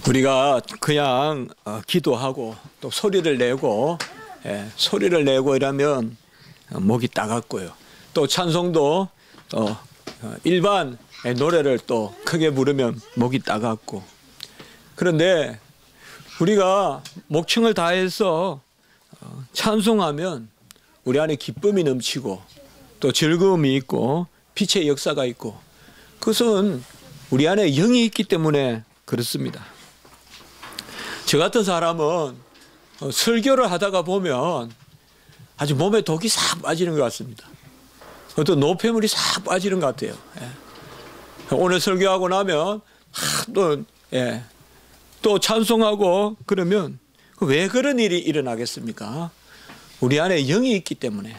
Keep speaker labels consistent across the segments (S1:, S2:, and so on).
S1: 우리가 그냥 기도하고 또 소리를 내고 이러면 목이 따갑고요. 또 찬송도 일반 노래를 또 크게 부르면 목이 따갑고. 그런데 우리가 목청을 다해서 찬송하면 우리 안에 기쁨이 넘치고 또 즐거움이 있고 빛의 역사가 있고, 그것은 우리 안에 영이 있기 때문에 그렇습니다. 저 같은 사람은 설교를 하다가 보면 아주 몸에 독이 싹 빠지는 것 같습니다. 어떤 노폐물이 싹 빠지는 것 같아요. 오늘 설교하고 나면 또 찬송하고 그러면 왜 그런 일이 일어나겠습니까? 우리 안에 영이 있기 때문에.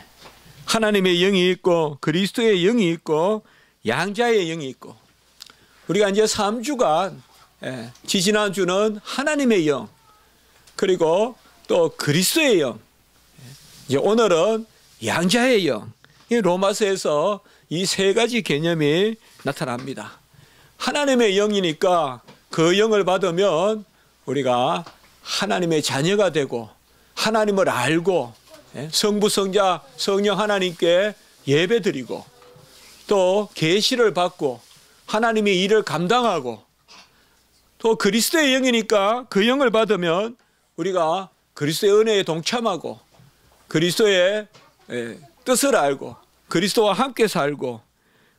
S1: 하나님의 영이 있고 그리스도의 영이 있고 양자의 영이 있고, 우리가 이제 3주간 지지난주는 하나님의 영, 그리고 또 그리스도의 영, 이제 오늘은 양자의 영, 이 로마서에서 이 세 가지 개념이 나타납니다. 하나님의 영이니까 그 영을 받으면 우리가 하나님의 자녀가 되고 하나님을 알고 성부, 성자, 성령 하나님께 예배드리고 또 계시를 받고 하나님의 일을 감당하고, 또 그리스도의 영이니까 그 영을 받으면 우리가 그리스도의 은혜에 동참하고 그리스도의 뜻을 알고 그리스도와 함께 살고,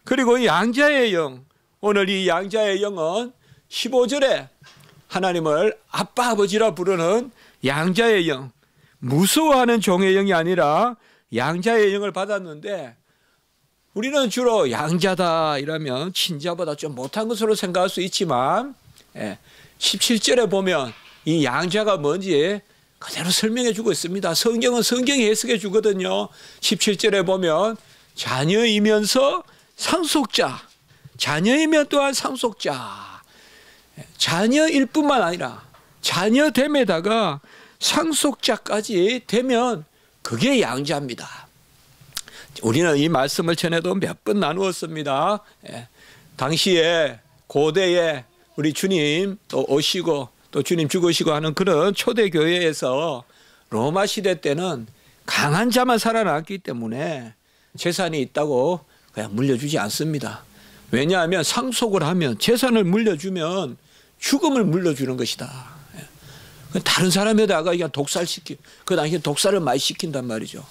S1: 그리고 양자의 영, 오늘 이 양자의 영은 15절에 하나님을 아빠 아버지라 부르는 양자의 영, 무서워하는 종의 영이 아니라 양자의 영을 받았는데, 우리는 주로 양자다 이러면 친자보다 좀 못한 것으로 생각할 수 있지만 17절에 보면 이 양자가 뭔지 그대로 설명해 주고 있습니다. 성경은 성경이 해석해 주거든요. 17절에 보면 자녀이면서 상속자, 자녀이면 또한 상속자, 자녀일 뿐만 아니라 자녀됨에다가 상속자까지 되면 그게 양자입니다. 우리는 이 말씀을 전에도 몇 번 나누었습니다. 당시에 고대에 우리 주님 또 오시고 또 주님 죽으시고 하는 그런 초대교회에서 로마 시대 때는 강한 자만 살아남기 때문에 재산이 있다고 그냥 물려주지 않습니다. 왜냐하면 상속을 하면, 재산을 물려주면 죽음을 물려주는 것이다. 다른 사람에다가 그냥 독살시키, 그 당시에 독살을 많이 시킨단 말이죠.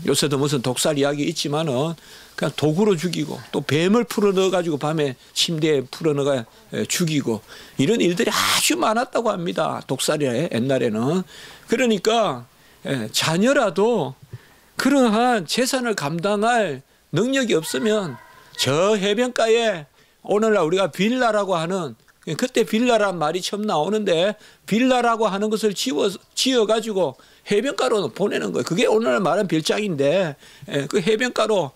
S1: 요새도 무슨 독살 이야기 있지만은 그냥 도구로 죽이고 또 뱀을 풀어넣어가지고 밤에 침대에 풀어넣어 죽이고, 이런 일들이 아주 많았다고 합니다. 독살이 옛날에는. 그러니까 자녀라도 그러한 재산을 감당할 능력이 없으면 저 해변가에 오늘날 우리가 빌라라고 하는, 그때 빌라란 말이 처음 나오는데 빌라라고 하는 것을 지어가지고 해변가로 보내는 거예요. 그게 오늘날 말하는 별장인데 그 해변가로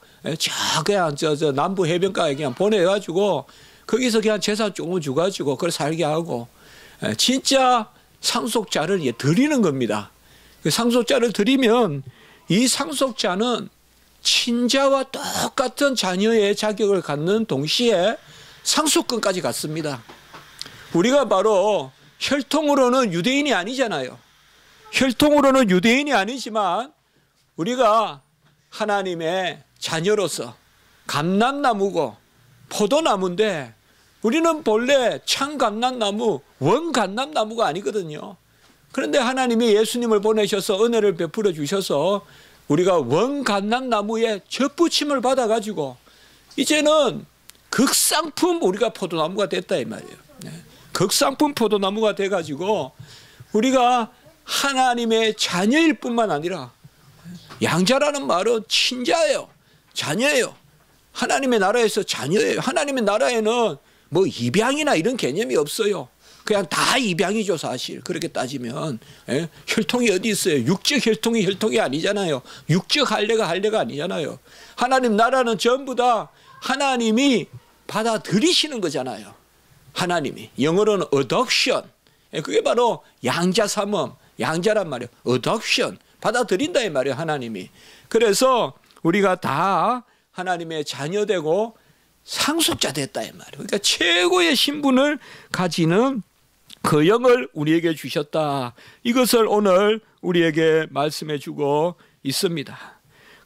S1: 그냥 저 남부 해변가에 그냥 보내가지고 거기서 그냥 재산 조금 주가지고 그걸 살게 하고, 진짜 상속자를 드리는 겁니다. 그 상속자를 드리면 이 상속자는 친자와 똑같은 자녀의 자격을 갖는 동시에 상속권까지 갖습니다. 우리가 바로 혈통으로는 유대인이 아니잖아요. 혈통으로는 유대인이 아니지만 우리가 하나님의 자녀로서 감람나무고 포도나무인데, 우리는 본래 참감람나무, 원감람나무가 아니거든요. 그런데 하나님이 예수님을 보내셔서 은혜를 베풀어 주셔서 우리가 원감람나무에 접붙임을 받아가지고 이제는 극상품 우리가 포도나무가 됐다 이 말이에요. 극상품 포도나무가 돼가지고 우리가 하나님의 자녀일 뿐만 아니라, 양자라는 말은 친자예요. 자녀예요. 하나님의 나라에서 자녀예요. 하나님의 나라에는 뭐 입양이나 이런 개념이 없어요. 그냥 다 입양이죠 사실. 그렇게 따지면. 혈통이 어디 있어요? 육적 혈통이 아니잖아요. 육적 할례가 아니잖아요. 하나님 나라는 전부 다 하나님이 받아들이시는 거잖아요. 하나님이. 영어로는 adoption. 그게 바로 양자 삼음, 양자란 말이에요. adoption. 받아들인다 이 말이에요 하나님이. 그래서 우리가 다 하나님의 자녀되고 상속자 됐다 이 말이에요. 그러니까 최고의 신분을 가지는 그 영을 우리에게 주셨다. 이것을 오늘 우리에게 말씀해 주고 있습니다.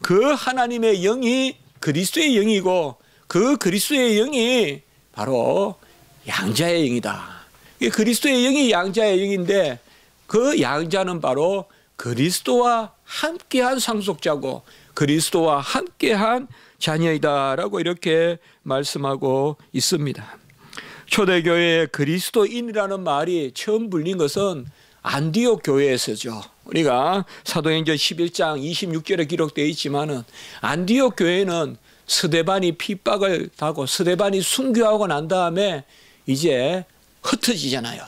S1: 그 하나님의 영이 그리스도의 영이고 그 그리스도의 영이 바로 양자의 영이다. 그리스도의 영이 양자의 영인데 그 양자는 바로 그리스도와 함께한 상속자고 그리스도와 함께한 자녀이다라고 이렇게 말씀하고 있습니다. 초대교회에 그리스도인이라는 말이 처음 불린 것은 안디옥 교회에서죠. 우리가 사도행전 11장 26절에 기록되어 있지만은 안디옥 교회는 스데반이 핍박을 당하고 스데반이 순교하고 난 다음에 이제 흩어지잖아요.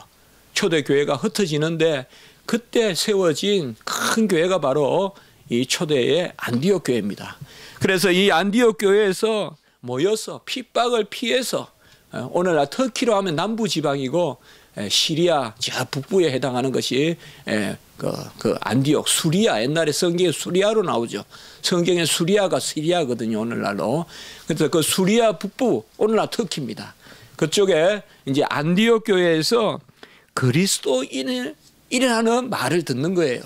S1: 초대교회가 흩어지는데 그때 세워진 큰 교회가 바로 이 초대의 안디옥 교회입니다. 그래서 이 안디옥 교회에서 모여서 핍박을 피해서 오늘날 터키로 하면 남부 지방이고 시리아 저 북부에 해당하는 것이 그 안디옥 수리아, 옛날에 성경에 수리아로 나오죠. 성경에 수리아가 시리아거든요, 오늘날로. 그래서 그 수리아 북부, 오늘날 터키입니다. 그쪽에 이제 안디옥 교회에서 그리스도인이라는 말을 듣는 거예요.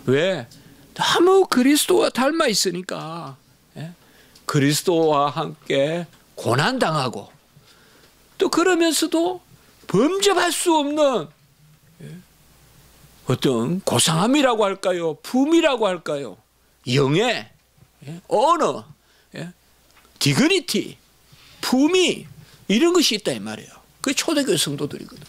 S1: 왜? 너무 그리스도와 닮아 있으니까 그리스도와 함께 고난당하고 또 그러면서도 범접할 수 없는 어떤 고상함이라고 할까요? 품이라고 할까요? 영예, 언어, 디그니티, 품이 이런 것이 있다 이 말이에요. 그게 초대교회 성도들이거든.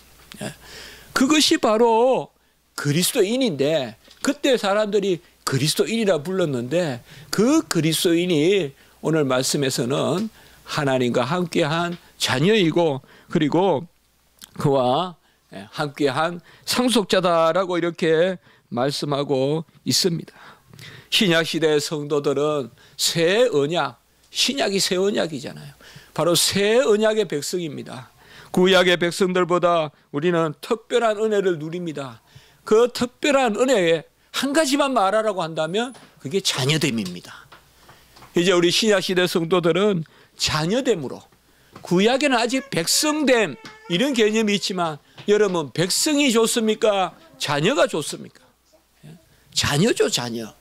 S1: 그것이 바로 그리스도인인데 그때 사람들이 그리스도인이라 불렀는데 그 그리스도인이 오늘 말씀에서는 하나님과 함께한 자녀이고 그리고 그와 함께한 상속자다라고 이렇게 말씀하고 있습니다. 신약시대의 성도들은 새 언약, 신약이 새 언약이잖아요. 바로 새 언약의 백성입니다. 구약의 백성들보다 우리는 특별한 은혜를 누립니다. 그 특별한 은혜에 한 가지만 말하라고 한다면 그게 자녀됨입니다. 이제 우리 신약시대 성도들은 자녀됨으로, 구약에는 아직 백성됨 이런 개념이 있지만 여러분 백성이 좋습니까? 자녀가 좋습니까? 자녀죠, 자녀.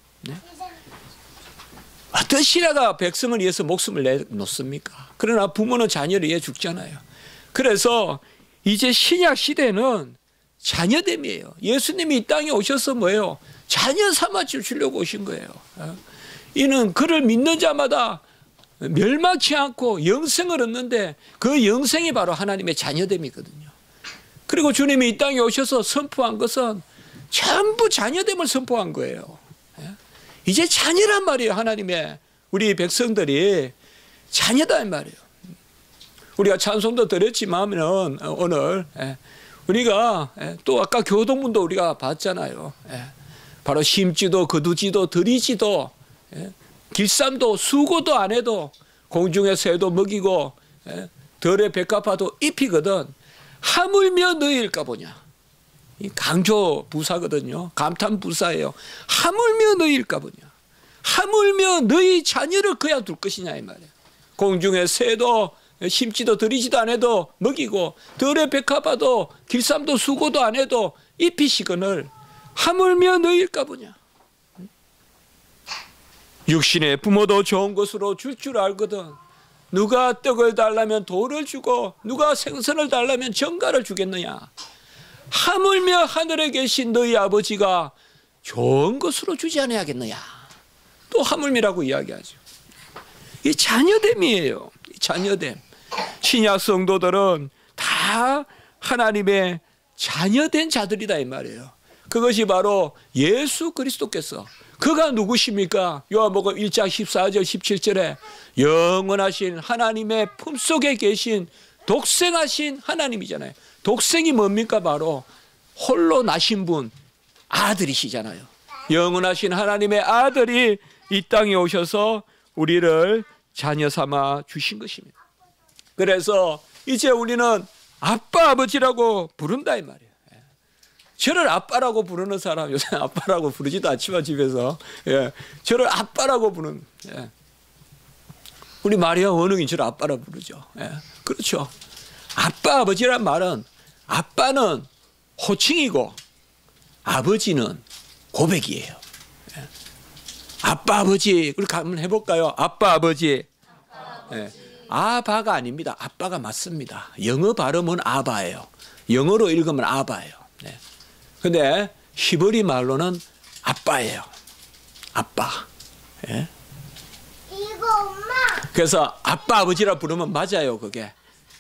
S1: 어떤 신하가 백성을 위해서 목숨을 내놓습니까? 그러나 부모는 자녀를 위해 죽잖아요. 그래서 이제 신약 시대는 자녀됨이에요. 예수님이 이 땅에 오셔서 뭐예요? 자녀 삼아 주려고 오신 거예요. 이는 그를 믿는 자마다 멸망치 않고 영생을 얻는데 그 영생이 바로 하나님의 자녀됨이거든요. 그리고 주님이 이 땅에 오셔서 선포한 것은 전부 자녀됨을 선포한 거예요. 이제 자녀란 말이에요. 하나님의 우리 백성들이 자녀다 이 말이에요. 우리가 찬송도 드렸지만 오늘 우리가 또 아까 교동문도 우리가 봤잖아요. 바로 심지도 거두지도 들이지도 길쌈도 수고도 안 해도 공중의 새도 먹이고 들의 백합화도 입히거든 하물며 너희일까 보냐. 이 강조 부사거든요. 감탄 부사예요. 하물며 너희일까 보냐. 하물며 너희 자녀를 그야 둘 것이냐 이 말이에요. 공중의 새도 심지도 들이지도 안 해도 먹이고 들의 백합화도 길쌈도 수고도 안 해도 입히시거늘 하물며 너희일까 보냐. 육신의 부모도 좋은 것으로 줄 줄 알거든. 누가 떡을 달라면 돌을 주고 누가 생선을 달라면 정갈을 주겠느냐. 하물며 하늘에 계신 너희 아버지가 좋은 것으로 주지 않아야겠느냐. 또 하물며라고 이야기하죠. 이 자녀됨이에요. 이 자녀됨. 신약 성도들은 다 하나님의 자녀된 자들이다 이 말이에요. 그것이 바로 예수 그리스도께서 그가 누구십니까? 요한복음 1장 14절 17절에 영원하신 하나님의 품속에 계신 독생하신 하나님이잖아요. 독생이 뭡니까? 바로 홀로 나신 분 아들이시잖아요. 영원하신 하나님의 아들이 이 땅에 오셔서 우리를 자녀 삼아 주신 것입니다. 그래서 이제 우리는 아빠 아버지라고 부른다 이 말이에요. 저를 아빠라고 부르는 사람 요새 아빠라고 부르지도 않지만 집에서 저를 아빠라고 부르는 우리 마리아 원흥이 저를 아빠라고 부르죠. 그렇죠. 아빠 아버지란 말은 아빠는 호칭이고 아버지는 고백이에요. 아빠 아버지 그렇게 한번 해볼까요? 아빠 아버지. 네. 아바가 아닙니다. 아빠가 맞습니다. 영어 발음은 아바예요. 영어로 읽으면 아바예요. 네. 근데 히브리 말로는 아빠예요. 아빠. 네.
S2: 이거 엄마.
S1: 그래서 아빠 아버지라 부르면 맞아요. 그게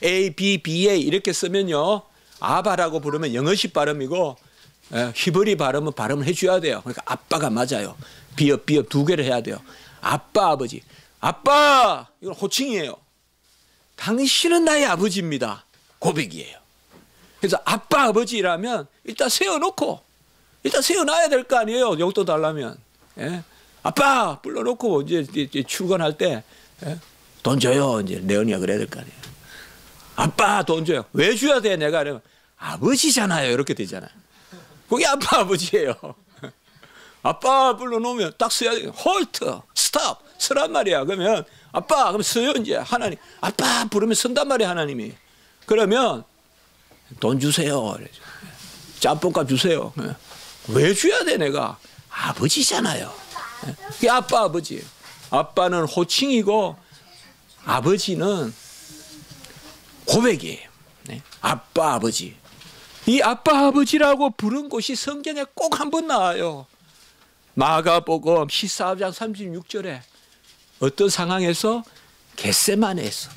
S1: A, B, B, A 이렇게 쓰면요 아바라고 부르면 영어식 발음이고 히브리 발음은 발음을 해줘야 돼요. 그러니까 아빠가 맞아요. 비읍 비읍 두 개를 해야 돼요. 아빠 아버지. 아빠 이건 호칭이에요. 당신은 나의 아버지입니다. 고백이에요. 그래서 아빠 아버지라면 일단 세워놓고 일단 세워놔야 될 거 아니에요. 용돈 달라면. 예? 아빠 불러놓고 이제 출근할 때 돈 줘요. 이제 레온이가 그래야 될 거 아니에요. 아빠 돈 줘요. 왜 줘야 돼 내가? 이러면 아버지잖아요. 이렇게 되잖아요. 그게 아빠 아버지예요. 아빠 불러놓으면 딱 써야 돼요. 홀트, 스탑, 쓰란 말이야. 그러면 아빠 그럼 써요 이제 하나님. 아빠 부르면 쓴단 말이야 하나님이. 그러면 돈 주세요. 짬뽕값 주세요. 왜 줘야 돼 내가? 아버지잖아요. 그게 아빠 아버지. 아빠는 호칭이고 아버지는 고백이에요. 아빠 아버지. 이 아빠 아버지라고 부른 곳이 성경에 꼭 한 번 나와요. 마가복음 14장 36절에 어떤 상황에서 겟세마네에서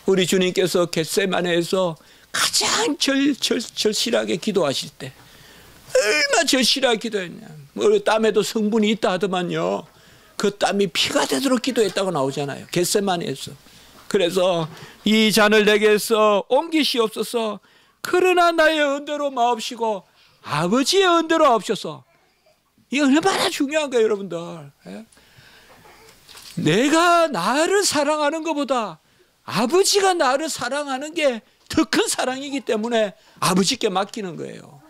S1: 우리 주님께서 겟세마네에서 가장 절실하게 기도하실 때 얼마나 절실하게 기도했냐. 땀에도 성분이 있다 하더만요. 그 땀이 피가 되도록 기도했다고 나오잖아요. 겟세마네에서. 그래서 이 잔을 내게서 옮기시옵소서. 그러나 나의 은대로 마옵시고 아버지의 은대로 하옵소서. 이게 얼마나 중요한 거예요 여러분들. 내가 나를 사랑하는 것보다 아버지가 나를 사랑하는 게 더 큰 사랑이기 때문에 아버지께 맡기는 거예요.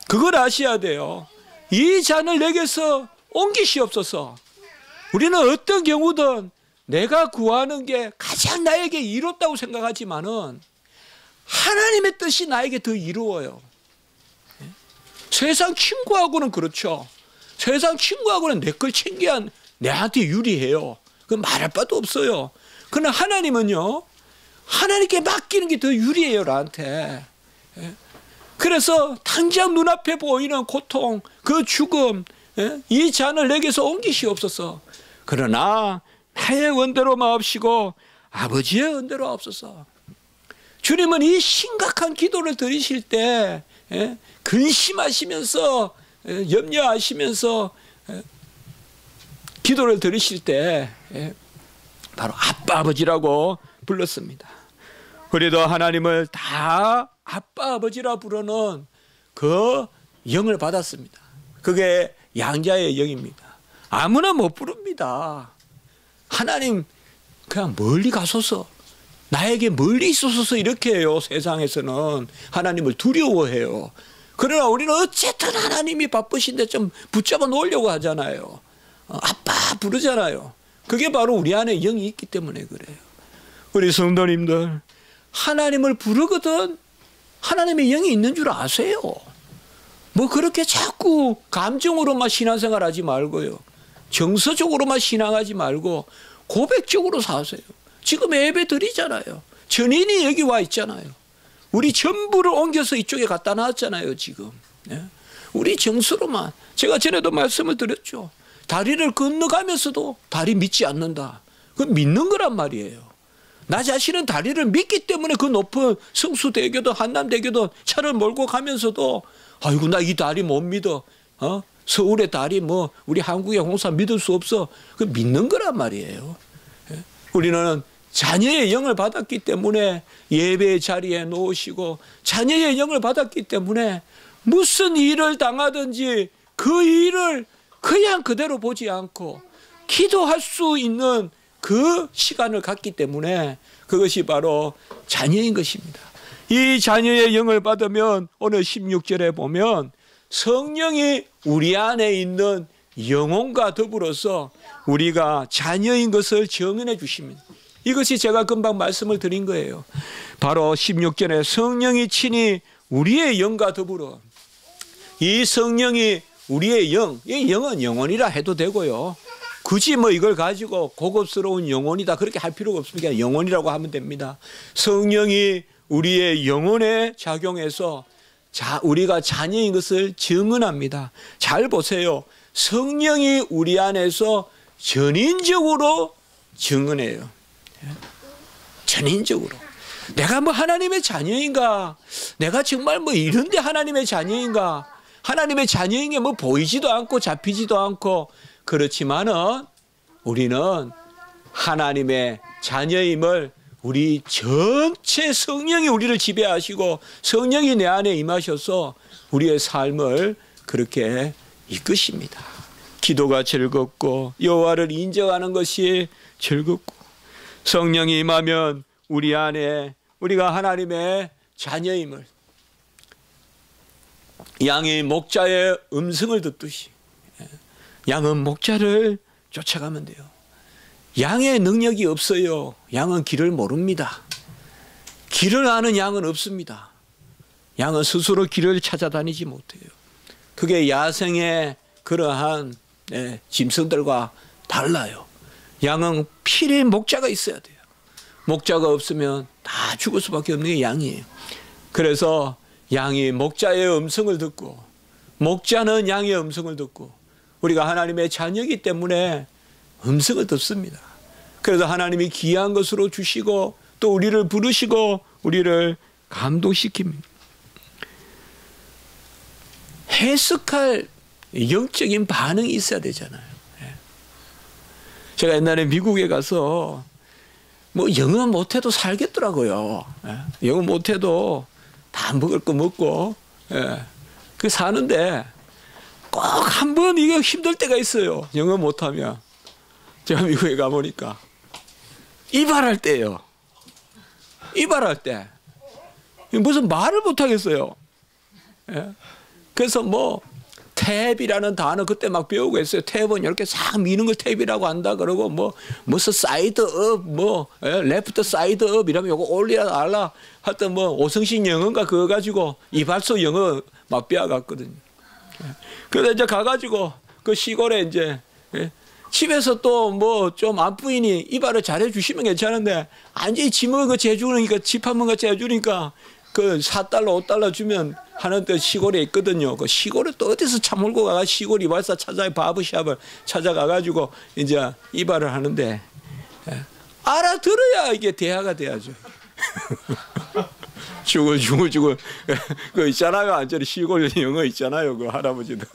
S1: 그걸 아셔야 돼요. 이 잔을 내게서 옮기시옵소서. 우리는 어떤 경우든 내가 구하는 게 가장 나에게 이롭다고 생각하지만은 하나님의 뜻이 나에게 더 이루어요. 세상 친구하고는 그렇죠. 세상 친구하고는 내 걸 챙겨야 내한테 유리해요. 그건 말할 바도 없어요. 그러나 하나님은요, 하나님께 맡기는 게 더 유리해요, 나한테. 그래서 당장 눈앞에 보이는 고통, 그 죽음, 이 잔을 내게서 옮기시옵소서. 그러나 나의 원대로 마옵시고 아버지의 원대로 하옵소서. 주님은 이 심각한 기도를 드리실 때 근심하시면서 염려하시면서 기도를 드리실 때 바로 아빠 아버지라고 불렀습니다. 우리도 하나님을 다 아빠 아버지라 부르는 그 영을 받았습니다. 그게 양자의 영입니다. 아무나 못 부릅니다. 하나님 그냥 멀리 가소서, 나에게 멀리 있어서 이렇게 해요. 세상에서는 하나님을 두려워해요. 그러나 우리는 어쨌든 하나님이 바쁘신데 좀 붙잡아 놓으려고 하잖아요. 아빠 부르잖아요. 그게 바로 우리 안에 영이 있기 때문에 그래요. 우리 성도님들 하나님을 부르거든 하나님의 영이 있는 줄 아세요. 뭐 그렇게 자꾸 감정으로만 신앙생활 하지 말고요, 정서적으로만 신앙하지 말고 고백적으로 사세요. 지금 예배 드리잖아요. 전인이 여기 와 있잖아요. 우리 전부를 옮겨서 이쪽에 갖다 놨잖아요 지금. 우리 정서로만. 제가 전에도 말씀을 드렸죠. 다리를 건너가면서도 다리 믿지 않는다. 그건 믿는 거란 말이에요. 나 자신은 다리를 믿기 때문에 그 높은 성수대교도 한남대교도 차를 몰고 가면서도 아이고 나 이 다리 못 믿어. 서울의 다리 뭐 우리 한국의 홍사 믿을 수 없어. 그 믿는 거란 말이에요. 우리는 자녀의 영을 받았기 때문에 예배 자리에 놓으시고 자녀의 영을 받았기 때문에 무슨 일을 당하든지 그 일을 그냥 그대로 보지 않고 기도할 수 있는 그 시간을 갖기 때문에 그것이 바로 자녀인 것입니다. 이 자녀의 영을 받으면 오늘 16절에 보면 성령이 우리 안에 있는 영혼과 더불어서 우리가 자녀인 것을 증언해 주십니다. 이것이 제가 금방 말씀을 드린 거예요. 바로 16절에 성령이 친히 우리의 영과 더불어 이 성령이 우리의 영, 이 영은 영혼이라 해도 되고요. 굳이 뭐 이걸 가지고 고급스러운 영혼이다 그렇게 할 필요가 없습니다. 영혼이라고 하면 됩니다. 성령이 우리의 영혼에 작용해서 우리가 자녀인 것을 증언합니다. 잘 보세요. 성령이 우리 안에서 전인적으로 증언해요. 전인적으로. 내가 뭐 하나님의 자녀인가? 내가 정말 뭐 이런데 하나님의 자녀인가? 하나님의 자녀인 게 뭐 보이지도 않고 잡히지도 않고 그렇지만은 우리는 하나님의 자녀임을 우리 전체 성령이 우리를 지배하시고 성령이 내 안에 임하셔서 우리의 삶을 그렇게 이끄십니다. 기도가 즐겁고 여호와를 인정하는 것이 즐겁고 성령이 임하면 우리 안에 우리가 하나님의 자녀임을 양이 목자의 음성을 듣듯이 양은 목자를 쫓아가면 돼요. 양의 능력이 없어요. 양은 길을 모릅니다. 길을 아는 양은 없습니다. 양은 스스로 길을 찾아다니지 못해요. 그게 야생의 그러한 짐승들과 달라요. 양은 필히 목자가 있어야 돼요. 목자가 없으면 다 죽을 수밖에 없는 게 양이에요. 그래서 양이 목자의 음성을 듣고 목자는 양의 음성을 듣고 우리가 하나님의 자녀이기 때문에 음성을 듣습니다. 그래서 하나님이 귀한 것으로 주시고 또 우리를 부르시고 우리를 감동시킵니다. 해석할 영적인 반응이 있어야 되잖아요. 제가 옛날에 미국에 가서 뭐 영어 못해도 살겠더라고요. 영어 못해도 다 먹을 거 먹고 그 사는데 꼭 한 번 이게 힘들 때가 있어요. 영어 못하면. 제가 미국에 가보니까 이발할 때예요. 이발할 때 무슨 말을 못하겠어요. 그래서 뭐 탭이라는 단어 그때 막 배우고 했어요. 탭은 이렇게 싹 미는 걸 탭이라고 한다 그러고 뭐 무슨 사이드 업 뭐 레프트 사이드 업 이러면 요거 올리라 알라 하여튼 뭐 오성식 영어인가 그거 가지고 이발소 영어 막 배워갔거든요. 그래서 이제 가가지고 그 시골에 이제 집에서 또 뭐 좀 안부인이 이발을 잘해 주시면 괜찮은데 완전히 지먹은 거 재주니까 집 한 번 같이 해주니까 그 4달러 5달러 주면 하는 데 시골에 있거든요. 그 시골에 또 어디서 차 몰고 가가 시골 이발사 찾아 바브샵을 찾아가가지고 이제 이발을 하는데 알아들어야 이게 대화가 돼야죠. 죽을 그 있잖아요. 완전히 시골 영어 있잖아요. 그 할아버지들.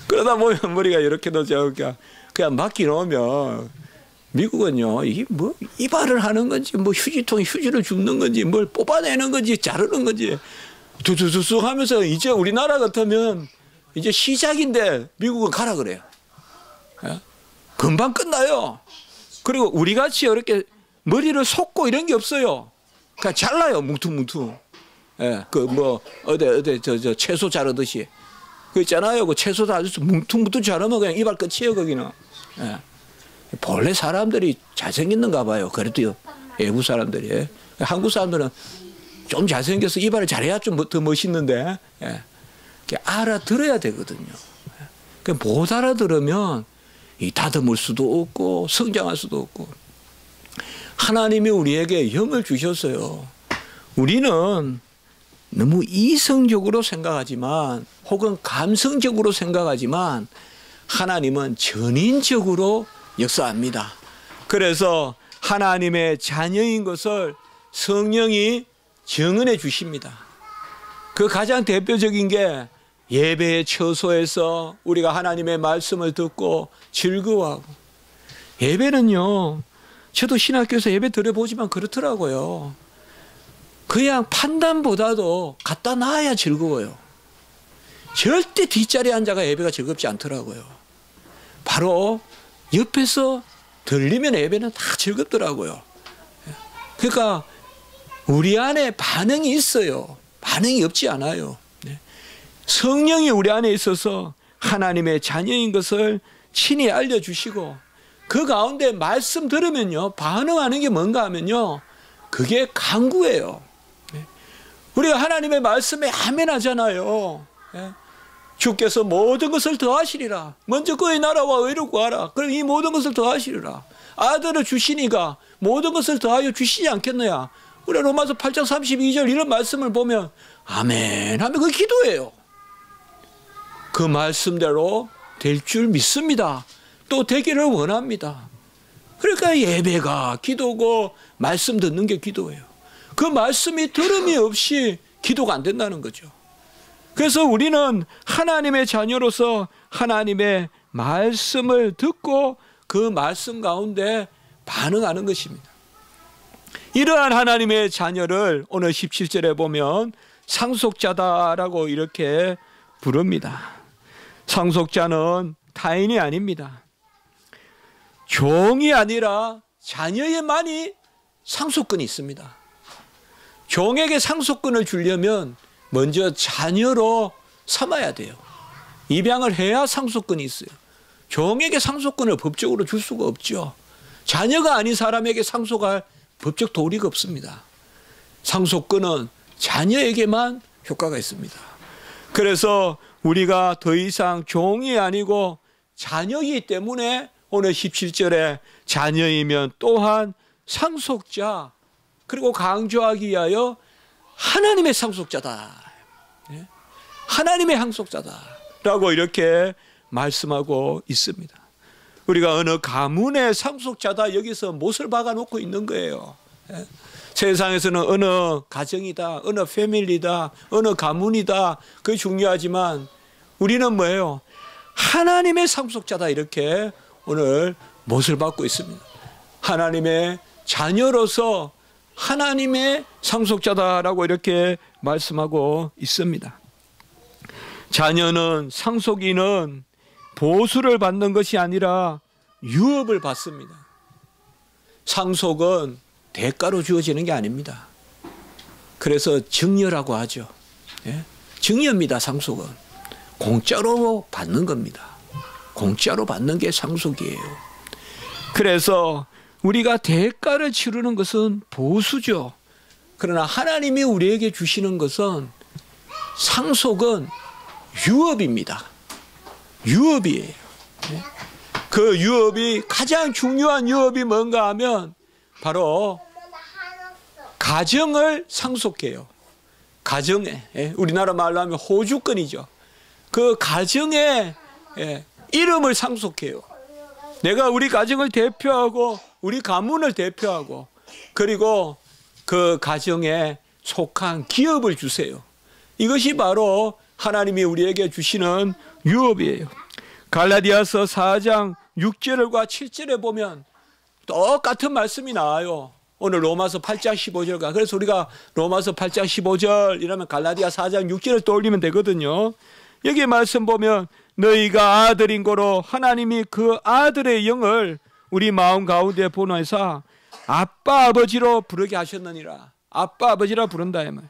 S1: 그러다 보면 머리가 이렇게도 저렇게 그냥 맡기놓으면 미국은요 이게 뭐 이발을 하는 건지 뭐 휴지통에 휴지를 줍는 건지 뭘 뽑아내는 건지 자르는 건지 두두두둑 하면서 이제 우리나라 같으면 이제 시작인데 미국은 가라 그래요. 금방 끝나요. 그리고 우리 같이 이렇게 머리를 솟고 이런 게 없어요. 그냥 잘라요 뭉퉁뭉퉁. 그 뭐 어디 저 채소 자르듯이. 그 있잖아요. 그 채소 다져서 뭉퉁뭉퉁 자르면 그냥 이발 끝이에요 거기는. 본래 사람들이 잘생겼는가 봐요. 그래도 외국 사람들이. 한국 사람들은 좀 잘생겨서 이발을 잘해야 좀 더 멋있는데 알아들어야 되거든요. 못 알아들으면 다듬을 수도 없고 성장할 수도 없고. 하나님이 우리에게 영을 주셨어요. 우리는 너무 이성적으로 생각하지만 혹은 감성적으로 생각하지만 하나님은 전인적으로 역사합니다. 그래서 하나님의 자녀인 것을 성령이 증언해 주십니다. 그 가장 대표적인 게 예배의 처소에서 우리가 하나님의 말씀을 듣고 즐거워하고. 예배는요 저도 신학교에서 예배 드려보지만 그렇더라고요. 그냥 판단보다도 갖다 놔야 즐거워요. 절대 뒷자리에 앉아가 예배가 즐겁지 않더라고요. 바로 옆에서 들리면 예배는 다 즐겁더라고요. 그러니까 우리 안에 반응이 있어요. 반응이 없지 않아요. 성령이 우리 안에 있어서 하나님의 자녀인 것을 친히 알려주시고 그 가운데 말씀 들으면요 반응하는 게 뭔가 하면요 그게 간구예요. 우리가 하나님의 말씀에 아멘 하잖아요. 예? 주께서 모든 것을 더하시리라. 먼저 그의 나라와 의를 구하라. 그럼 이 모든 것을 더하시리라. 아들을 주시니가 모든 것을 더하여 주시지 않겠느냐. 우리 로마서 8장 32절 이런 말씀을 보면 아멘 하면 그 기도예요. 그 말씀대로 될 줄 믿습니다. 또 되기를 원합니다. 그러니까 예배가 기도고 말씀 듣는 게 기도예요. 그 말씀이 들음이 없이 기도가 안 된다는 거죠. 그래서 우리는 하나님의 자녀로서 하나님의 말씀을 듣고 그 말씀 가운데 반응하는 것입니다. 이러한 하나님의 자녀를 오늘 17절에 보면 상속자다라고 이렇게 부릅니다. 상속자는 타인이 아닙니다. 종이 아니라 자녀에만이 상속권이 있습니다. 종에게 상속권을 주려면 먼저 자녀로 삼아야 돼요. 입양을 해야 상속권이 있어요. 종에게 상속권을 법적으로 줄 수가 없죠. 자녀가 아닌 사람에게 상속할 법적 도리가 없습니다. 상속권은 자녀에게만 효과가 있습니다. 그래서 우리가 더 이상 종이 아니고 자녀이기 때문에 오늘 17절에 자녀이면 또한 상속자, 그리고 강조하기 위하여 하나님의 상속자다. 하나님의 상속자다라고 이렇게 말씀하고 있습니다. 우리가 어느 가문의 상속자다 여기서 못을 박아놓고 있는 거예요. 세상에서는 어느 가정이다, 어느 패밀리다, 어느 가문이다, 그게 중요하지만 우리는 뭐예요? 하나님의 상속자다 이렇게 오늘 못을 받고 있습니다. 하나님의 자녀로서 하나님의 상속자다라고 이렇게 말씀하고 있습니다. 자녀는 상속인은 보수를 받는 것이 아니라 유업을 받습니다. 상속은 대가로 주어지는 게 아닙니다. 그래서 증여라고 하죠. 예? 증여입니다. 상속은 공짜로 받는 겁니다. 공짜로 받는 게 상속이에요. 그래서 우리가 대가를 치르는 것은 보수죠. 그러나 하나님이 우리에게 주시는 것은 상속은 유업입니다. 유업이에요. 그 유업이 가장 중요한 유업이 뭔가 하면 바로 가정을 상속해요. 가정에, 우리나라 말로 하면 호주권이죠. 그 가정의 이름을 상속해요. 내가 우리 가정을 대표하고 우리 가문을 대표하고 그리고 그 가정에 속한 기업을 주세요. 이것이 바로 하나님이 우리에게 주시는 유업이에요. 갈라디아서 4장 6절과 7절에 보면 똑같은 말씀이 나와요. 오늘 로마서 8장 15절과. 그래서 우리가 로마서 8장 15절 이러면 갈라디아 4장 6절을 떠올리면 되거든요. 여기 말씀 보면 너희가 아들인 고로 하나님이 그 아들의 영을 우리 마음 가운데 보내사 아빠 아버지로 부르게 하셨느니라. 아빠 아버지라 부른다 이 말.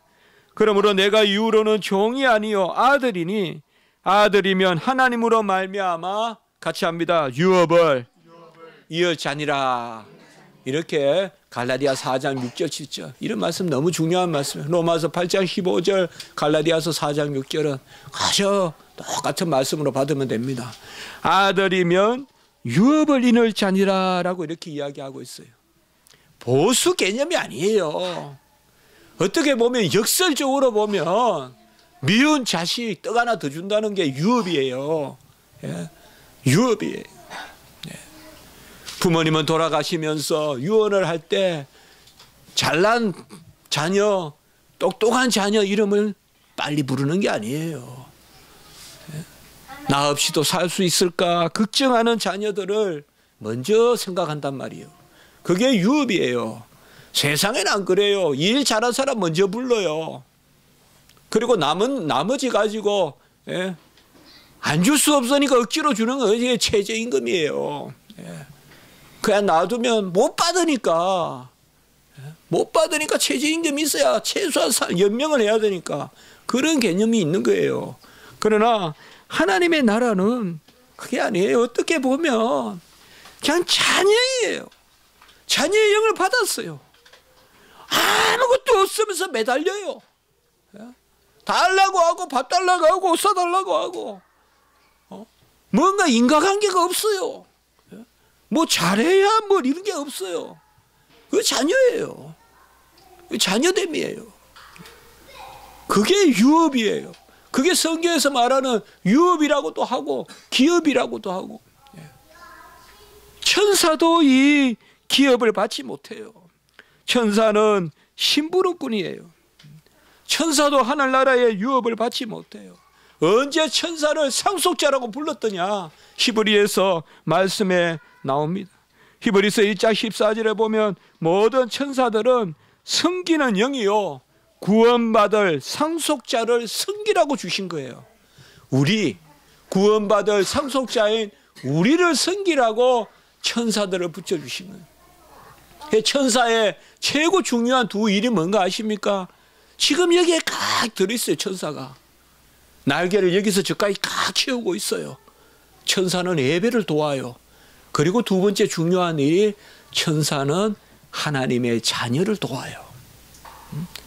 S1: 그러므로 내가 이후로는 종이 아니요 아들이니 아들이면 하나님으로 말미암아 같이 합니다. 유업을 이어자니라. 이렇게 갈라디아 4장 6절 7절 이런 말씀 너무 중요한 말씀이에요. 로마서 8장 15절 갈라디아서 4장 6절은 아주 똑같은 말씀으로 받으면 됩니다. 아들이면 유업을 이을 자니라 라고 이렇게 이야기하고 있어요. 보수 개념이 아니에요. 어떻게 보면 역설적으로 보면 미운 자식 떡 하나 더 준다는 게 유업이에요. 예? 유업이에요. 예. 부모님은 돌아가시면서 유언을 할 때 잘난 자녀, 똑똑한 자녀 이름을 빨리 부르는 게 아니에요. 예? 나 없이도 살 수 있을까 걱정하는 자녀들을 먼저 생각한단 말이에요. 그게 유업이에요. 세상에는 안 그래요. 일 잘한 사람 먼저 불러요. 그리고 나머지 가지고 안 줄 수 없으니까 억지로 주는 거 이게 최저임금이에요. 그냥 놔두면 못 받으니까 최저임금이 있어야 최소한 연명을 해야 되니까 그런 개념이 있는 거예요. 그러나 하나님의 나라는 그게 아니에요. 어떻게 보면 그냥 자녀예요. 자녀의 영을 받았어요. 아무것도 없으면서 매달려요. 달라고 하고 밥 달라고 하고 옷 사달라고 하고 뭔가 인과관계가 없어요. 뭐 잘해야 뭐 이런 게 없어요. 그 자녀예요. 자녀됨이에요. 그게 유업이에요. 그게 성경에서 말하는 유업이라고도 하고 기업이라고도 하고. 천사도 이 기업을 받지 못해요. 천사는 심부름꾼이에요. 천사도 하늘나라의 유업을 받지 못해요. 언제 천사를 상속자라고 불렀더냐? 히브리에서 말씀에 나옵니다. 히브리서 1장 14절에 보면 모든 천사들은 섬기는 영이요 구원받을 상속자를 섬기라고 주신 거예요. 우리 구원받을 상속자인 우리를 섬기라고 천사들을 붙여주신 거예요. 천사의 최고 중요한 두 일이 뭔가 아십니까? 지금 여기에 각 들어있어요. 천사가 날개를 여기서 저까지 각 채우고 있어요. 천사는 예배를 도와요. 그리고 두 번째 중요한 일이 천사는 하나님의 자녀를 도와요.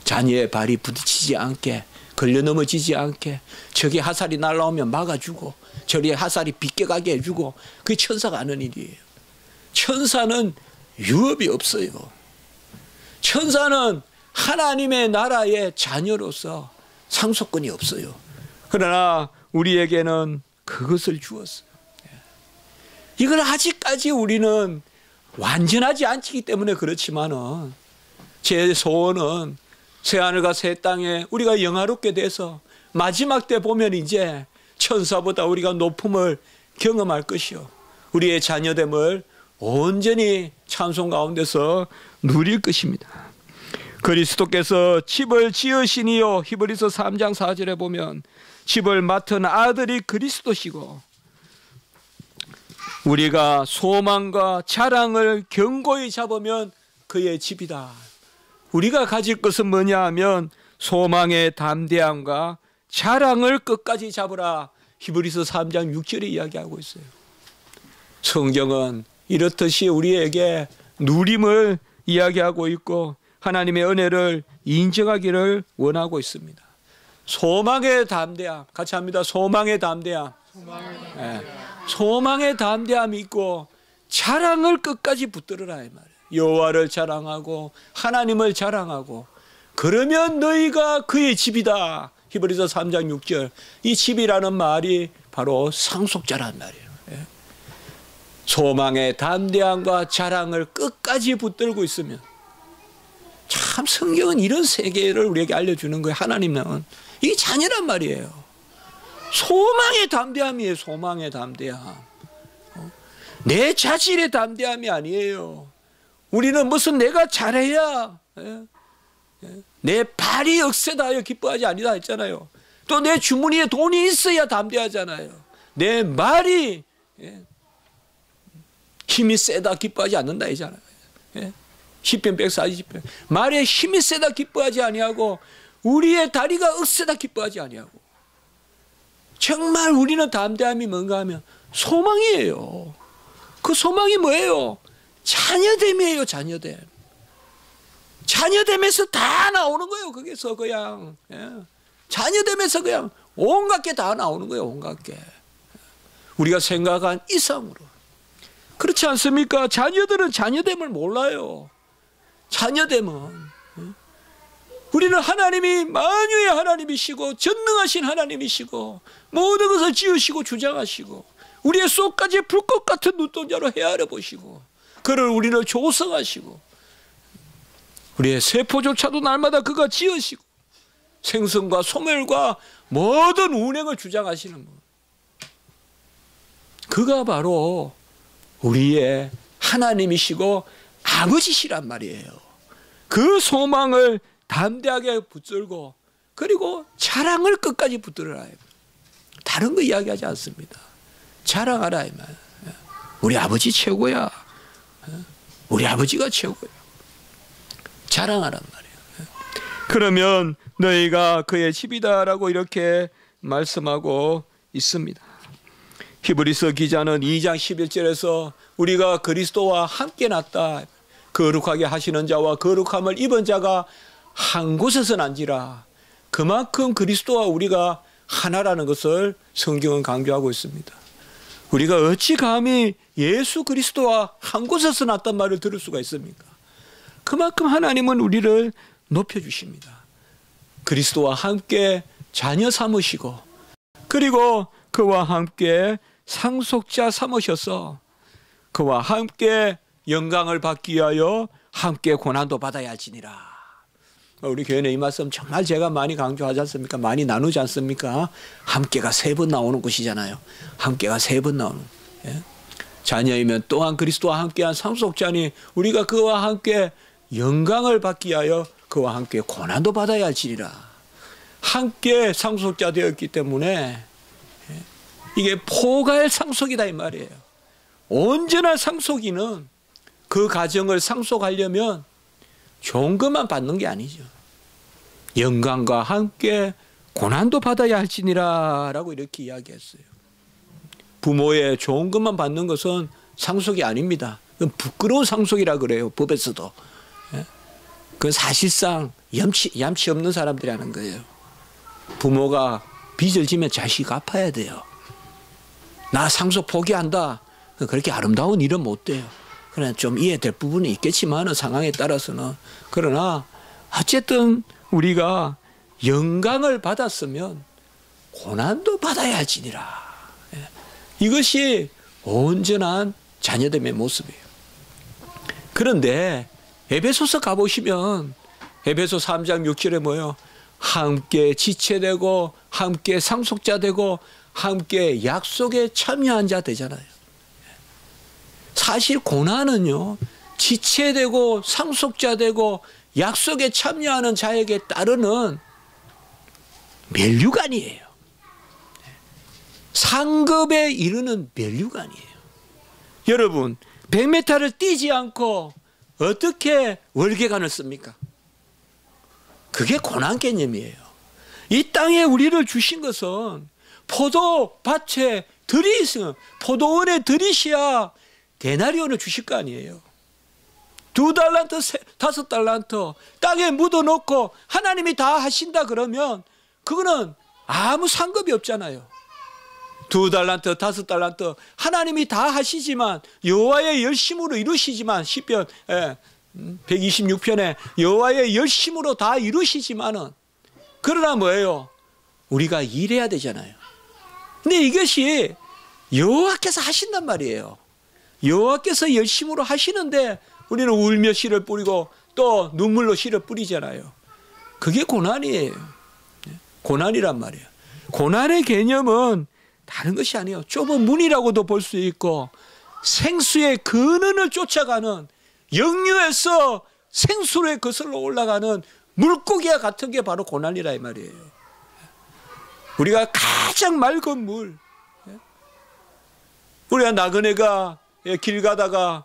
S1: 자녀의 발이 부딪히지 않게, 걸려 넘어지지 않게, 저기 화살이 날라오면 막아주고 저리 화살이 비껴가게 해주고, 그게 천사가 하는 일이에요. 천사는 유업이 없어요. 천사는 하나님의 나라의 자녀로서 상속권이 없어요. 그러나 우리에게는 그것을 주었어요. 이걸 아직까지 우리는 완전하지 않기 때문에 그렇지만은 제 소원은 새하늘과 새 땅에 우리가 영화롭게 돼서 마지막 때 보면 이제 천사보다 우리가 높음을 경험할 것이요, 우리의 자녀됨을 온전히 찬송 가운데서 누릴 것입니다. 그리스도께서 집을 지으시니요, 히브리서 3장 4절에 보면 집을 맡은 아들이 그리스도시고 우리가 소망과 자랑을 견고히 잡으면 그의 집이다. 우리가 가질 것은 뭐냐 하면 소망의 담대함과 자랑을 끝까지 잡으라. 히브리서 3장 6절에 이야기하고 있어요. 성경은 이렇듯이 우리에게 누림을 이야기하고 있고 하나님의 은혜를 인정하기를 원하고 있습니다. 소망의 담대함, 같이 합니다. 소망의 담대함. 소망의 담대함이 있고 자랑을 끝까지 붙들으라 이 말이에요. 여호와를 자랑하고 하나님을 자랑하고, 그러면 너희가 그의 집이다. 히브리서 3장 6절. 이 집이라는 말이 바로 상속자란 말이에요. 소망의 담대함과 자랑을 끝까지 붙들고 있으면, 참 성경은 이런 세계를 우리에게 알려주는 거예요. 하나님은 이게 자녀란 말이에요. 소망의 담대함이에요. 소망의 담대함. 내 자질의 담대함이 아니에요. 우리는 무슨 내가 잘해야 내 발이 억세다하여 기뻐하지 아니라 했잖아요. 또 내 주머니에 돈이 있어야 담대하잖아요. 내 말이 힘이 세다 기뻐하지 않는다 했잖아요. 시편 140편. 말에 힘이 세다 기뻐하지 아니하고 우리의 다리가 억세다 기뻐하지 아니하고. 정말 우리는 담대함이 뭔가 하면 소망이에요. 그 소망이 뭐예요? 자녀됨이에요. 자녀됨. 자녀됨에서 다 나오는 거예요. 거기서 그냥 자녀됨에서 그냥 온갖 게 다 나오는 거예요. 온갖 게 우리가 생각한 이상으로. 그렇지 않습니까? 자녀들은 자녀됨을 몰라요. 자녀됨은 우리는 하나님이 만유의 하나님이시고 전능하신 하나님이시고 모든 것을 지으시고 주장하시고 우리의 속까지 불꽃 같은 눈동자로 헤아려 보시고 그를 우리를 조성하시고 우리의 세포조차도 날마다 그가 지으시고 생선과 소멸과 모든 운행을 주장하시는 분, 그가 바로 우리의 하나님이시고 아버지시란 말이에요. 그 소망을 담대하게 붙들고 그리고 자랑을 끝까지 붙들어라. 다른 거 이야기하지 않습니다. 자랑하라 이 말. 우리 아버지 최고야. 우리 아버지가 최고야. 자랑하란 말이에요. 그러면 너희가 그의 집이다라고 이렇게 말씀하고 있습니다. 히브리서 기자는 2장 11절에서 우리가 그리스도와 함께 났다. 거룩하게 하시는 자와 거룩함을 입은 자가 한 곳에서 난지라. 그만큼 그리스도와 우리가 하나라는 것을 성경은 강조하고 있습니다. 우리가 어찌 감히 예수 그리스도와 한 곳에서 났단 말을 들을 수가 있습니까? 그만큼 하나님은 우리를 높여주십니다. 그리스도와 함께 자녀 삼으시고 그리고 그와 함께 상속자 삼으셔서 그와 함께 영광을 받기 위하여 함께 고난도 받아야 할지니라. 우리 교회는 이 말씀 정말 제가 많이 강조하지 않습니까? 많이 나누지 않습니까? 함께가 3번 나오는 곳이잖아요. 함께가 3번 나오는. 예? 자녀이면 또한 그리스도와 함께한 상속자니 우리가 그와 함께 영광을 받기 위하여 그와 함께 고난도 받아야 할지니라. 함께 상속자 되었기 때문에 이게 포괄 상속이다 이 말이에요. 온전한 상속인은 그 가정을 상속하려면 좋은 것만 받는 게 아니죠. 영광과 함께 고난도 받아야 할지니라 라고 이렇게 이야기했어요. 부모의 좋은 것만 받는 것은 상속이 아닙니다. 그건 부끄러운 상속이라 그래요. 법에서도. 그건 사실상 얌치 없는 사람들이 하는 거예요. 부모가 빚을 지면 자식이 갚아야 돼요. 나 상속 포기한다. 그렇게 아름다운 일은 못 돼요. 그러나 좀 이해될 부분이 있겠지만 상황에 따라서는. 그러나 어쨌든 우리가 영광을 받았으면 고난도 받아야 할지니라. 이것이 온전한 자녀됨의 모습이에요. 그런데 에베소서 가보시면 에베소 3장 6절에 뭐예요? 함께 지체되고 함께 상속자 되고 함께 약속에 참여한 자 되잖아요. 사실 고난은요, 지체되고 상속자 되고 약속에 참여하는 자에게 따르는 면류관이에요. 상급에 이르는 면류관이에요. 여러분, 100m를 뛰지 않고 어떻게 월계관을 씁니까? 그게 고난 개념이에요. 이 땅에 우리를 주신 것은 포도밭에 들이 있으면 포도원에 들이셔야 데나리온을 주실 거 아니에요. 2달란트, 5달란트 땅에 묻어놓고 하나님이 다 하신다 그러면 그거는 아무 상급이 없잖아요. 2달란트, 5달란트 하나님이 다 하시지만 여호와의 열심으로 이루시지만 시편 126편에 여호와의 열심으로 다 이루시지만은 그러나 뭐예요? 우리가 일해야 되잖아요. 근데 이것이 여호와께서 하신단 말이에요. 여호와께서 열심으로 하시는데 우리는 울며 씨를 뿌리고 또 눈물로 씨를 뿌리잖아요. 그게 고난이에요. 고난이란 말이에요. 고난의 개념은 다른 것이 아니에요. 좁은 문이라고도 볼 수 있고 생수의 근원을 쫓아가는 역류에서 생수로 거슬러 올라가는 물고기와 같은 게 바로 고난이라 이 말이에요. 우리가 가장 맑은 물, 우리가 나그네가 길 가다가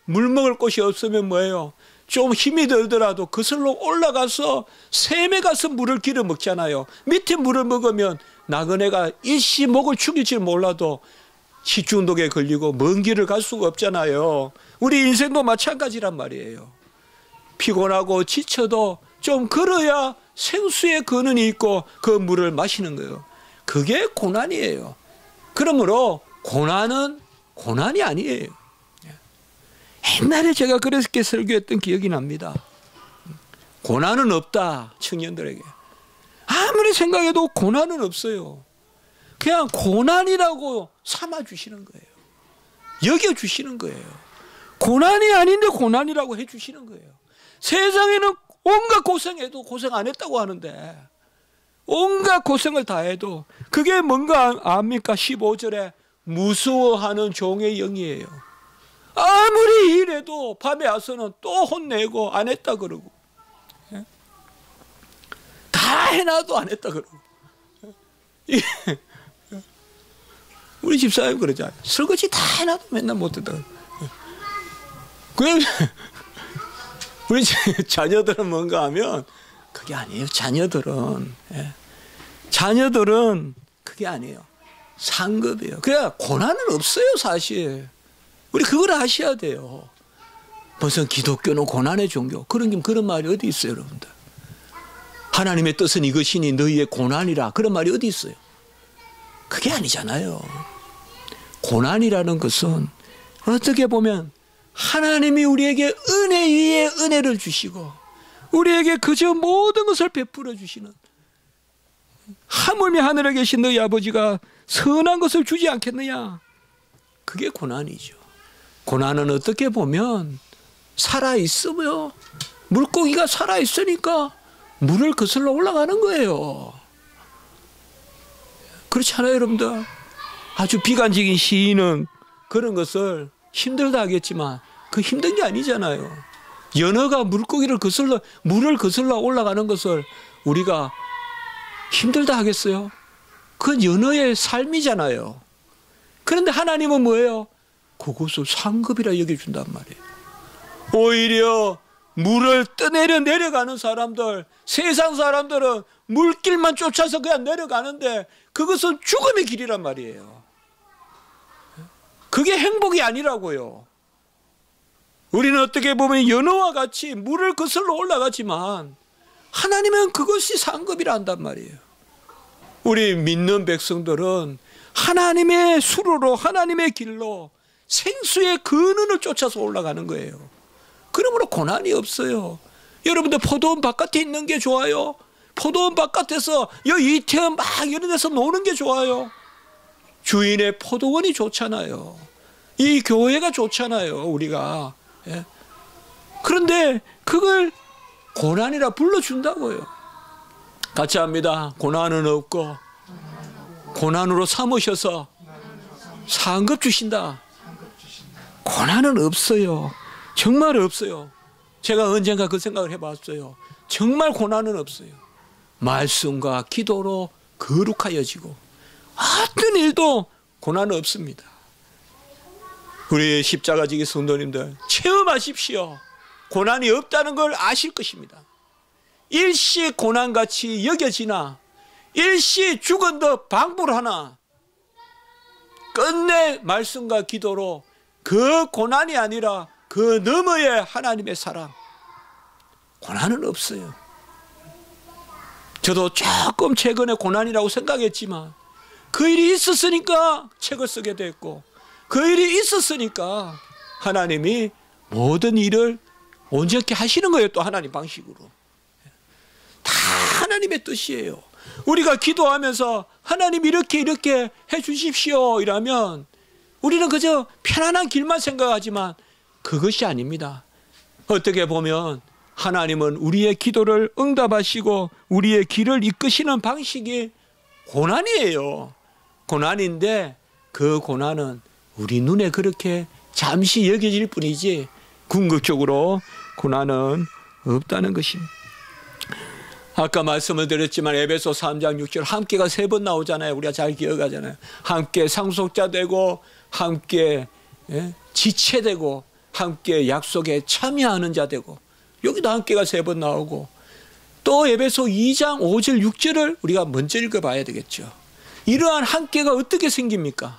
S1: 물 먹을 곳이 없으면 뭐예요? 좀 힘이 들더라도 거슬러 올라가서 샘에 가서 물을 길어 먹잖아요. 밑에 물을 먹으면 나그네가 일시 목을 축일지 몰라도 식중독에 걸리고 먼 길을 갈 수가 없잖아요. 우리 인생도 마찬가지란 말이에요. 피곤하고 지쳐도 좀 걸어야 생수의 근원이 있고 그 물을 마시는 거예요. 그게 고난이에요. 그러므로 고난은 고난이 아니에요. 옛날에 제가 그렇게 설교했던 기억이 납니다. 고난은 없다, 청년들에게. 아무리 생각해도 고난은 없어요. 그냥 고난이라고 삼아주시는 거예요. 여겨주시는 거예요. 고난이 아닌데 고난이라고 해주시는 거예요. 세상에는 온갖 고생해도 고생 안 했다고 하는데 온갖 고생을 다 해도 그게 뭔가 압니까? 15절에 무서워하는 종의 영이에요. 아무리 일해도 밤에 와서는 또 혼내고 안 했다 그러고 다 해놔도 안 했다 그러고 우리 집사님 그러잖아요. 설거지 다 해놔도 맨날 못했다. 우리 자녀들은 뭔가 하면 그게 아니에요. 자녀들은 그게 아니에요. 상급이에요. 그냥 고난은 없어요 사실. 우리 그걸 아셔야 돼요. 무슨 기독교는 고난의 종교 그런 말이 어디 있어요 여러분들. 하나님의 뜻은 이것이니 너희의 고난이라 그런 말이 어디 있어요? 그게 아니잖아요. 고난이라는 것은 어떻게 보면 하나님이 우리에게 은혜 위에 은혜를 주시고 우리에게 그저 모든 것을 베풀어 주시는, 하물며 하늘에 계신 너희 아버지가 선한 것을 주지 않겠느냐. 그게 고난이죠. 고난은 어떻게 보면 살아있으며 물고기가 살아있으니까 물을 거슬러 올라가는 거예요. 그렇지 않아요, 여러분들? 아주 비관적인 시인은 그런 것을 힘들다 하겠지만 그 힘든 게 아니잖아요. 연어가 물고기를 거슬러, 물을 거슬러 올라가는 것을 우리가 힘들다 하겠어요? 그건 연어의 삶이잖아요. 그런데 하나님은 뭐예요? 그것을 상급이라 여겨준단 말이에요. 오히려 물을 떠내려 내려가는 사람들, 세상 사람들은 물길만 쫓아서 그냥 내려가는데 그것은 죽음의 길이란 말이에요. 그게 행복이 아니라고요. 우리는 어떻게 보면 연어와 같이 물을 거슬러 올라가지만 하나님은 그것이 상급이라 한단 말이에요. 우리 믿는 백성들은 하나님의 수로로, 하나님의 길로 생수의 근원을 쫓아서 올라가는 거예요. 그러므로 고난이 없어요. 여러분들 포도원 바깥에 있는 게 좋아요? 포도원 바깥에서 이태원 막 이런 데서 노는 게 좋아요? 주인의 포도원이 좋잖아요. 이 교회가 좋잖아요, 우리가. 예? 그런데 그걸 고난이라 불러준다고요. 같이 합니다. 고난은 없고 고난으로 삼으셔서 상급 주신다. 고난은 없어요. 정말 없어요. 제가 언젠가 그 생각을 해봤어요. 정말 고난은 없어요. 말씀과 기도로 거룩하여지고 어떤 일도 고난은 없습니다. 우리 십자가지기 성도님들 체험하십시오. 고난이 없다는 걸 아실 것입니다. 일시 고난같이 여겨지나 일시 죽은 듯 방불하나 끝내 말씀과 기도로 그 고난이 아니라 그 너머의 하나님의 사랑, 고난은 없어요. 저도 조금 최근에 고난이라고 생각했지만 그 일이 있었으니까 책을 쓰게 됐고 그 일이 있었으니까 하나님이 모든 일을 온전케 하시는 거예요. 또 하나님 방식으로. 다 하나님의 뜻이에요. 우리가 기도하면서 하나님 이렇게 해주십시오 이러면 우리는 그저 편안한 길만 생각하지만 그것이 아닙니다. 어떻게 보면 하나님은 우리의 기도를 응답하시고 우리의 길을 이끄시는 방식이 고난이에요. 고난인데 그 고난은 우리 눈에 그렇게 잠시 여겨질 뿐이지 궁극적으로 고난은 없다는 것입니다. 아까 말씀을 드렸지만 에베소 3장 6절 함께가 3번 나오잖아요. 우리가 잘 기억하잖아요. 함께 상속자 되고 함께 지체되고 함께 약속에 참여하는 자 되고, 여기도 함께가 3번 나오고, 또 에베소 2장 5절 6절을 우리가 먼저 읽어봐야 되겠죠. 이러한 함께가 어떻게 생깁니까?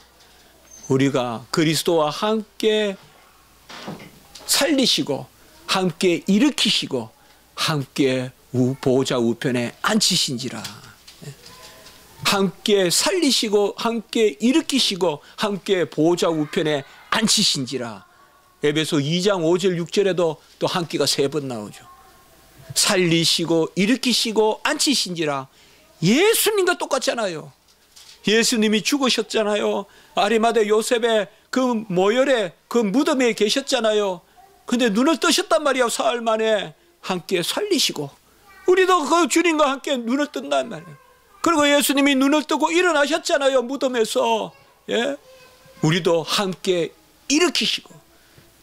S1: 우리가 그리스도와 함께 살리시고 함께 일으키시고 함께 보호자 우편에 앉히신지라. 함께 살리시고 함께 일으키시고 함께 보호자 우편에 앉히신지라. 에베소 2장 5절 6절에도 또 함께가 3번 나오죠. 살리시고 일으키시고 앉히신지라. 예수님과 똑같잖아요. 예수님이 죽으셨잖아요. 아리마대 요셉의 그 모혈의 그 무덤에 계셨잖아요. 근데 눈을 뜨셨단 말이야. 사흘 만에. 함께 살리시고 우리도 그 주님과 함께 눈을 뜬단 말이에요. 그리고 예수님이 눈을 뜨고 일어나셨잖아요. 무덤에서. 예? 우리도 함께 일으키시고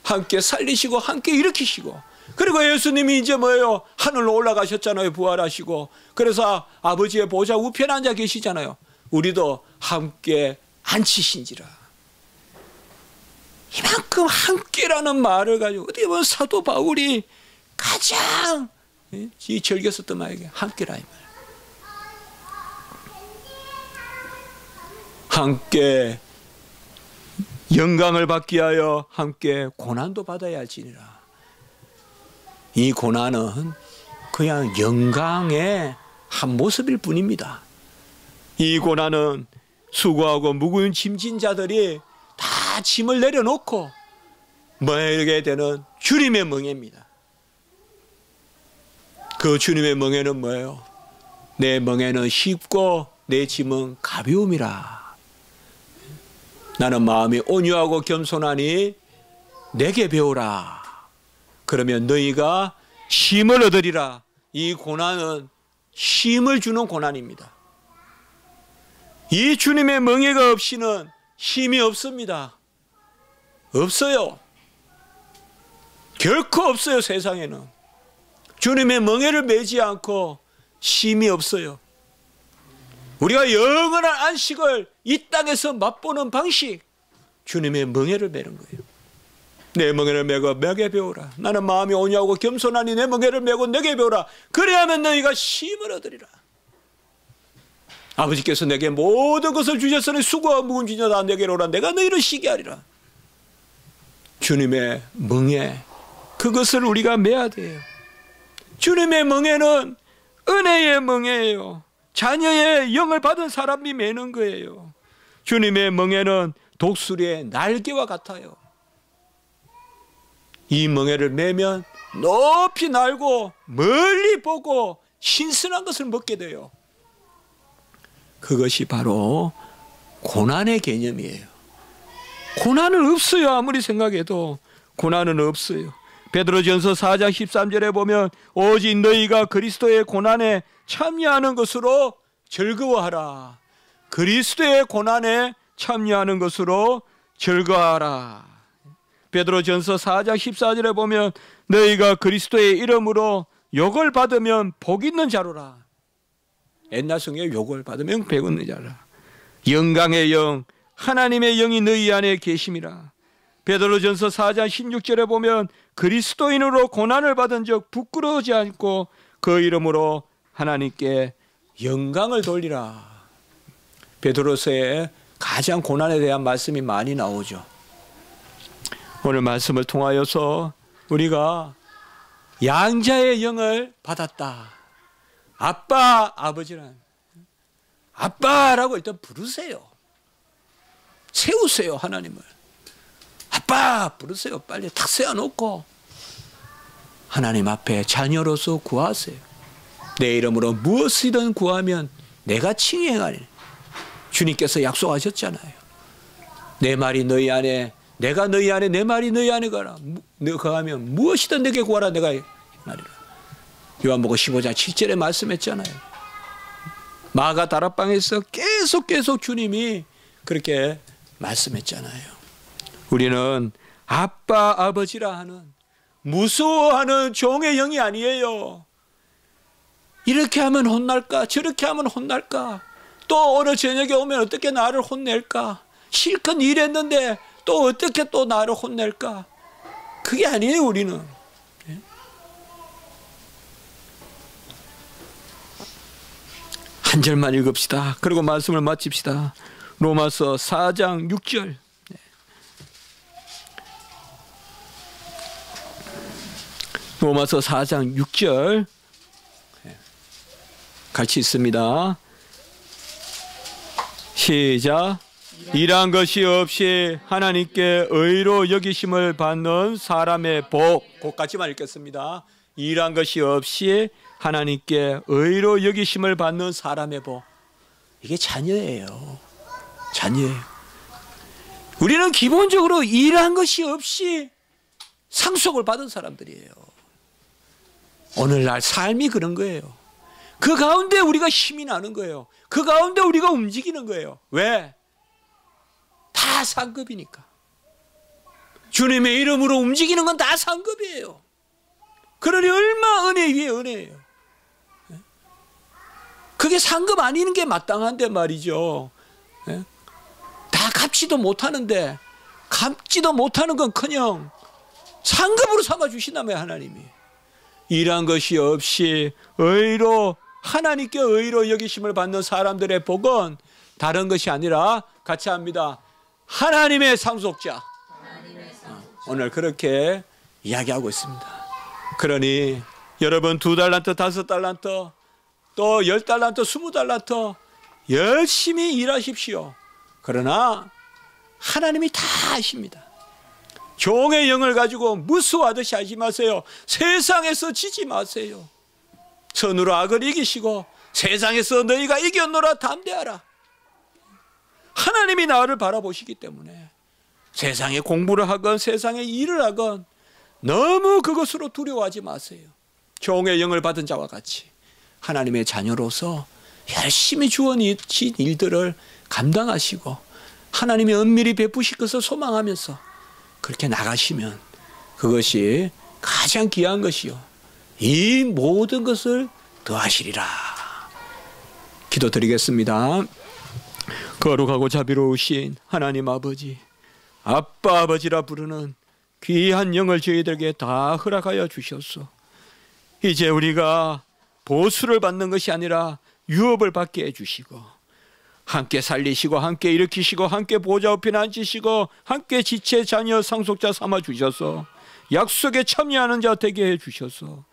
S1: 함께 살리시고 함께 일으키시고, 그리고 예수님이 이제 뭐예요? 하늘로 올라가셨잖아요. 부활하시고. 그래서 아버지의 보좌 우편에 앉아 계시잖아요. 우리도 함께 앉히신지라. 이만큼 함께라는 말을 가지고 어떻게 보면 사도 바울이 가장 즐겨 썼던 말이에요. 함께라 이 말. 함께 영광을 받기 위하여 함께 고난도 받아야 할지니라. 이 고난은 그냥 영광의 한 모습일 뿐입니다. 이 고난은 수고하고 무거운 짐진 자들이 다 짐을 내려놓고 멍하게 되는 주님의 멍에입니다. 그 주님의 멍에는 뭐예요? 내 멍에는 쉽고 내 짐은 가벼움이라. 나는 마음이 온유하고 겸손하니 내게 배우라. 그러면 너희가 쉼을 얻으리라. 이 고난은 쉼을 주는 고난입니다. 이 주님의 멍에가 없이는 쉼이 없습니다. 없어요. 결코 없어요. 세상에는 주님의 멍에를 매지 않고 쉼이 없어요. 우리가 영원한 안식을 이 땅에서 맛보는 방식, 주님의 멍에를 매는 거예요. 내 멍에를 메고 내게 배우라. 나는 마음이 온유하고 겸손하니 내 멍에를 메고 내게 배우라. 그래야만 너희가 쉼을 얻으리라. 아버지께서 내게 모든 것을 주셨으니 수고와 무거운 짐 다 내게로 오라. 내가 너희를 쉬게 하리라. 주님의 멍에, 그것을 우리가 매야 돼요. 주님의 멍에는 은혜의 멍에예요. 자녀의 영을 받은 사람이 매는 거예요. 주님의 멍에는 독수리의 날개와 같아요. 이 멍에를 매면 높이 날고 멀리 보고 신선한 것을 먹게 돼요. 그것이 바로 고난의 개념이에요. 고난은 없어요. 아무리 생각해도 고난은 없어요. 베드로전서 4장 13절에 보면 오직 너희가 그리스도의 고난에 참여하는 것으로 즐거워하라. 그리스도의 고난에 참여하는 것으로 즐거워하라. 베드로전서 4장 14절에 보면 너희가 그리스도의 이름으로 욕을 받으면 복 있는 자로라. 옛날 성경에 욕을 받으면 복 있는 자라. 영광의 영, 하나님의 영이 너희 안에 계심이라. 베드로전서 4장 16절에 보면 그리스도인으로 고난을 받은 적 부끄러워하지 않고 그 이름으로 하나님께 영광을 돌리라. 베드로서에 가장 고난에 대한 말씀이 많이 나오죠. 오늘 말씀을 통하여서 우리가 양자의 영을 받았다. 아빠, 아버지란 아빠라고 일단 부르세요. 세우세요. 하나님을 아빠 부르세요. 빨리 탁 세워놓고 하나님 앞에 자녀로서 구하세요. 내 이름으로 무엇이든 구하면 내가 칭행하리. 주님께서 약속하셨잖아요. 내 말이 너희 안에, 내가 너희 안에, 내 말이 너희 안에 가라. 너가 가면 무엇이든 내게 구하라. 내가 행하리라. 요한복음 15장 7절에 말씀했잖아요. 마가 다락방에서 계속 주님이 그렇게 말씀했잖아요. 우리는 아빠, 아버지라 하는 무서워하는 종의 영이 아니에요. 이렇게 하면 혼날까? 저렇게 하면 혼날까? 또 오늘 저녁에 오면 어떻게 나를 혼낼까? 실컷 일했는데 또 어떻게 또 나를 혼낼까? 그게 아니에요. 우리는 한 절만 읽읍시다. 그리고 말씀을 마칩시다. 로마서 4장 6절. 로마서 4장 6절 같이 있습니다. 시작. 일한 것이 없이 하나님께 의로 여기심을 받는 사람의 복. 복까지만 읽겠습니다. 일한 것이 없이 하나님께 의로 여기심을 받는 사람의 복. 이게 자녀예요. 자녀예요. 우리는 기본적으로 일한 것이 없이 상속을 받은 사람들이에요. 오늘날 삶이 그런 거예요. 그 가운데 우리가 힘이 나는 거예요. 그 가운데 우리가 움직이는 거예요. 왜? 다 상급이니까. 주님의 이름으로 움직이는 건 다 상급이에요. 그러니 얼마 은혜 위에 은혜예요. 그게 상급 아니는 게 마땅한데 말이죠. 다 갚지도 못하는데, 갚지도 못하는 건커녕 상급으로 삼아주신다며 하나님이. 일한 것이 없이 의로, 하나님께 의로 여기심을 받는 사람들의 복은 다른 것이 아니라 같이 합니다. 하나님의 상속자. 오늘 그렇게 이야기하고 있습니다. 그러니 여러분 2달란트, 5달란트 또 10달란트, 20달란트 열심히 일하십시오. 그러나 하나님이 다 아십니다. 종의 영을 가지고 무수하듯이 하지 마세요. 세상에서 지지 마세요. 선으로 악을 이기시고 세상에서 너희가 이겼노라 담대하라. 하나님이 나를 바라보시기 때문에 세상에 공부를 하건 세상에 일을 하건 너무 그것으로 두려워하지 마세요. 종의 영을 받은 자와 같이 하나님의 자녀로서 열심히 주어진 일들을 감당하시고 하나님의 은밀히 베푸실 것을 소망하면서 그렇게 나가시면 그것이 가장 귀한 것이요 이 모든 것을 더하시리라. 기도드리겠습니다. 거룩하고 자비로우신 하나님 아버지, 아빠 아버지라 부르는 귀한 영을 저희들에게 다 허락하여 주셨소. 이제 우리가 보수를 받는 것이 아니라 유업을 받게 해주시고 함께 살리시고 함께 일으키시고 함께 보좌 앞에 앉히시고 함께 지체 자녀 상속자 삼아 주셔서 약속에 참여하는 자 되게 해주셔서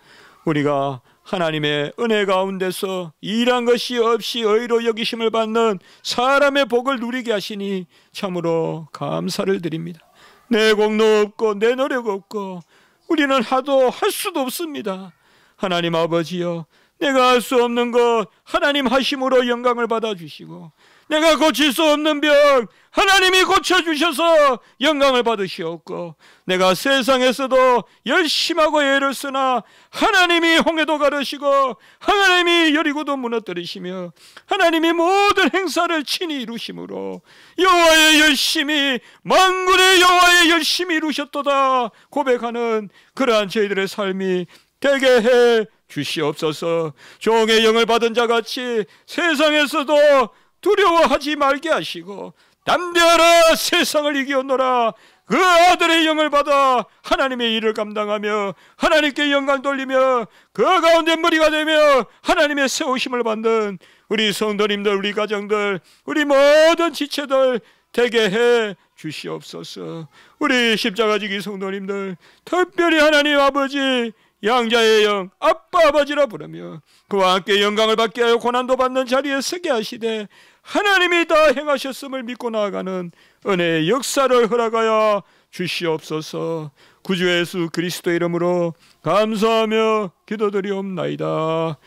S1: 우리가 하나님의 은혜 가운데서 일한 것이 없이 의로 여기심을 받는 사람의 복을 누리게 하시니 참으로 감사를 드립니다. 내 공로 없고 내 노력 없고 우리는 하도 할 수도 없습니다. 하나님 아버지여, 내가 할 수 없는 것 하나님 하심으로 영광을 받아주시고 내가 고칠 수 없는 병 하나님이 고쳐주셔서 영광을 받으시옵고 내가 세상에서도 열심하고 애를 쓰나 하나님이 홍해도 가르시고 하나님이 여리고도 무너뜨리시며 하나님이 모든 행사를 친히 이루심으로 여호와의 열심히 만군의 여호와의 열심히 이루셨도다 고백하는 그러한 저희들의 삶이 되게 해 주시옵소서. 종의 영을 받은 자같이 세상에서도 두려워하지 말게 하시고 담대하라 세상을 이기었노라 그 아들의 영을 받아 하나님의 일을 감당하며 하나님께 영광 돌리며 그 가운데 머리가 되며 하나님의 세우심을 받는 우리 성도님들, 우리 가정들, 우리 모든 지체들 되게 해 주시옵소서. 우리 십자가지기 성도님들 특별히 하나님 아버지 양자의 영 아빠 아버지라 부르며 그와 함께 영광을 받게 하여 고난도 받는 자리에 서게 하시되 하나님이 다 행하셨음을 믿고 나아가는 은혜의 역사를 허락하여 주시옵소서. 구주 예수 그리스도 이름으로 감사하며 기도드리옵나이다.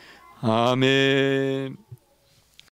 S1: 아멘.